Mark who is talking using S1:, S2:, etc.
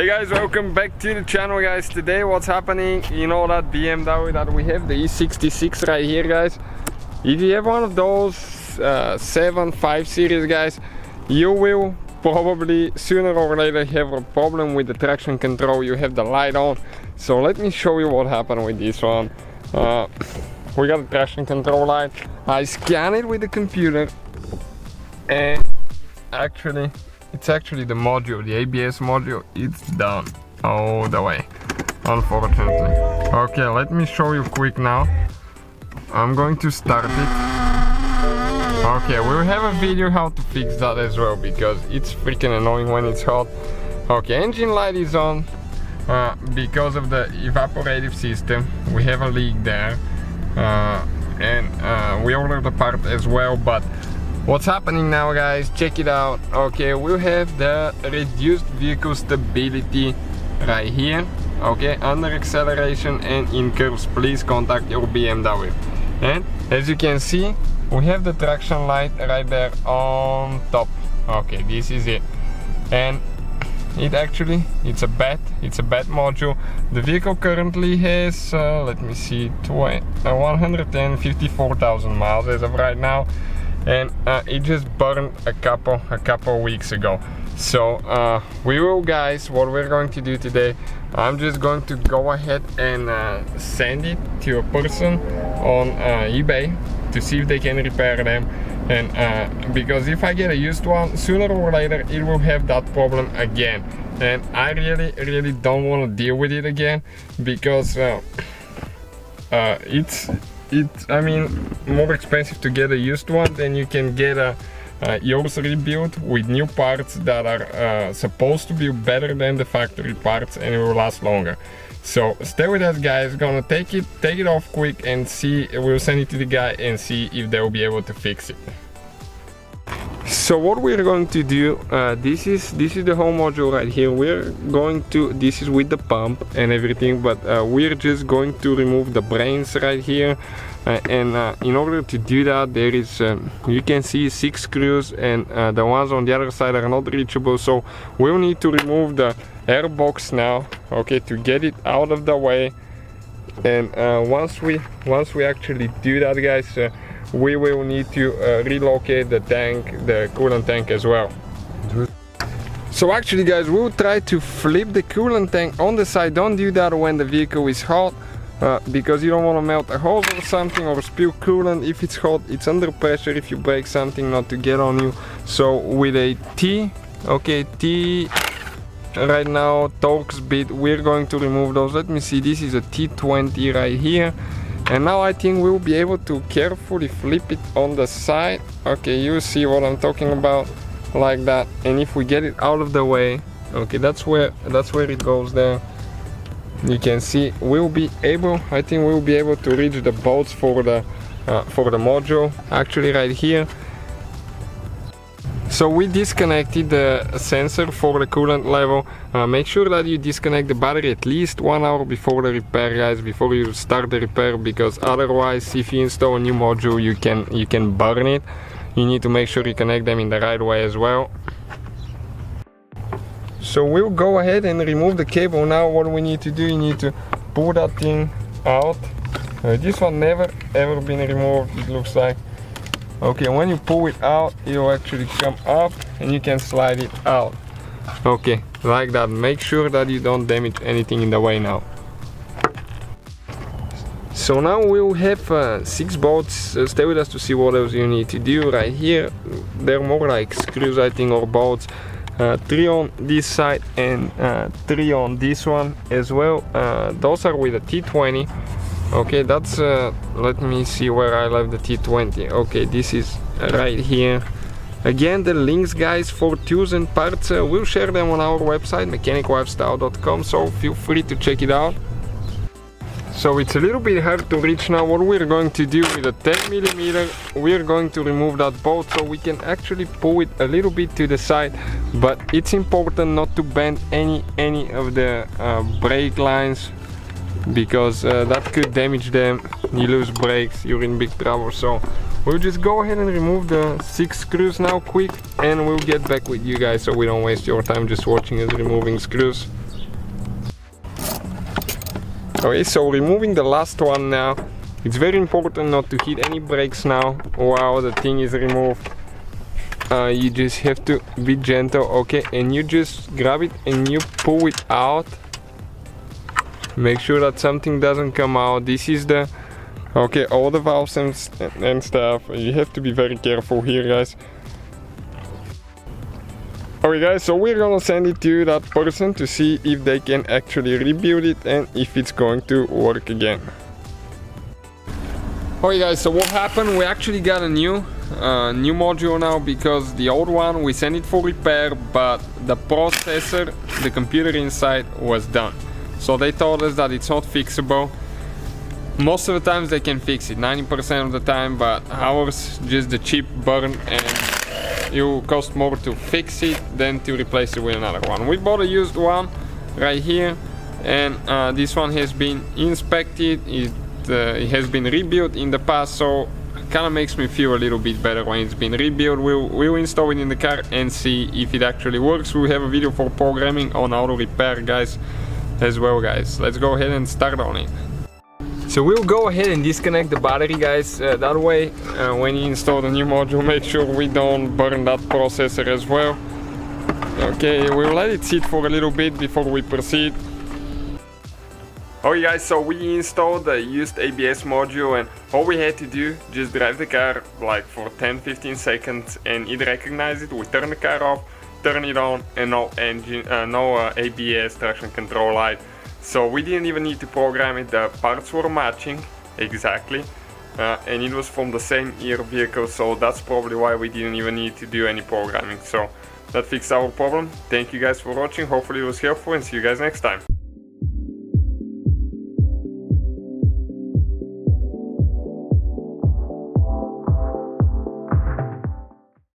S1: Hey guys, welcome back to the channel guys. Today what's happening, you know that BMW that we have, the E66 right here guys. If you have one of those 5 series guys, you will probably sooner or later have a problem with the traction control. You have the light on, so let me show you what happened with this one. We got a traction control light. I scan it with the computer and it's actually the module, the ABS module, it's done all the way, unfortunately. Okay, let me show you quick now. I'm going to start it. Okay, we'll have a video how to fix that as well, because it's freaking annoying when it's hot. Okay, engine light is on because of the evaporative system. We have a leak there, and we ordered the part as well, but what's happening now guys, check it out. Okay, we'll have the reduced vehicle stability right here. Okay, under acceleration and in curves, please contact your BMW. And as you can see, we have the traction light right there on top. Okay, this is it. And it's a bad module. The vehicle currently has let me see, 154,000 miles as of right now, and it just burned a couple weeks ago. So what we're going to do today, I'm just going to go ahead and send it to a person on eBay to see if they can repair them. And because if I get a used one, sooner or later it will have that problem again, and I really don't want to deal with it again, because it's I mean, more expensive to get a used one than you can get yours rebuilt with new parts that are supposed to be better than the factory parts, and it will last longer. So stay with us guys, gonna take it off quick and see. We'll send it to the guy and see if they'll be able to fix it. So what we're going to do, this is the whole module right here. This is with the pump and everything, but we're just going to remove the brains right here, and in order to do that, there is you can see 6 screws, and the ones on the other side are not reachable, so we'll need to remove the air box now, okay, to get it out of the way. And once we actually do that guys, we will need to relocate the coolant tank as well. So actually guys, we'll try to flip the coolant tank on the side. Don't do that when the vehicle is hot, because you don't want to melt a hose or something or spill coolant. If it's hot, it's under pressure if you break something not to get on you. So with a T right now, Torx bit, we're going to remove those. Let me see, this is a T20 right here. And now I think we'll be able to carefully flip it on the side. Okay, you see what I'm talking about, like that. And if we get it out of the way, okay, that's where it goes there. You can see we'll be able to reach the bolts for the module, actually right here. So we disconnected the sensor for the coolant level. Make sure that you disconnect the battery at least 1 hour before the repair guys, before you start the repair, because otherwise if you install a new module you can burn it. You need to make sure you connect them in the right way as well. So we'll go ahead and remove the cable. Now what we need to do, you need to pull that thing out. This one never ever been removed, it looks like. Okay, when you pull it out, it will actually come up and you can slide it out. Okay, like that. Make sure that you don't damage anything in the way now. So now we'll have 6 bolts. Stay with us to see what else you need to do right here. They're more like screws, I think, or bolts. 3 on this side and 3 on this one as well. Those are with a T20. Okay, that's let me see where I left the T20. Okay, this is right here. Again, the links guys for tools and parts, we'll share them on our website mechaniclifestyle.com, so feel free to check it out. So it's a little bit hard to reach now. What we're going to do with a 10mm, we're going to remove that bolt so we can actually pull it a little bit to the side, but it's important not to bend any of the brake lines, because that could damage them. You lose brakes, you're in big trouble. So we'll just go ahead and remove the 6 screws now quick, and we'll get back with you guys so we don't waste your time just watching us removing screws. Okay, so removing the last one now. It's very important not to hit any brakes now while the thing is removed. You just have to be gentle, okay, and you just grab it and you pull it out. Make sure that something doesn't come out. This is the, okay, all the valves and stuff. You have to be very careful here, guys. Okay guys, so we're gonna send it to that person to see if they can actually rebuild it and if it's going to work again. Okay guys, so what happened? We actually got a new module now, because the old one we sent it for repair, but the processor, the computer inside, was done. So they told us that it's not fixable. Most of the times they can fix it, 90% of the time, but ours just the chip burned and it will cost more to fix it than to replace it with another one. We bought a used one right here, and this one has been inspected. It has been rebuilt in the past, so it kind of makes me feel a little bit better when it's been rebuilt. We'll install it in the car and see if it actually works. We have a video for programming on how to repair, guys, as well, guys. Let's go ahead and start on it. So we'll go ahead and disconnect the battery, guys. That way, when you install the new module, make sure we don't burn that processor as well. Okay, we'll let it sit for a little bit before we proceed. Okay guys, so we installed the used ABS module, and all we had to do, just drive the car like for 10-15 seconds and it recognized it. We turn the car off, turn it on, and no engine, no ABS traction control light. So we didn't even need to program it. The parts were matching exactly, and it was from the same year vehicle, so that's probably why we didn't even need to do any programming. So that fixed our problem. Thank you guys for watching, hopefully it was helpful, and see you guys next time.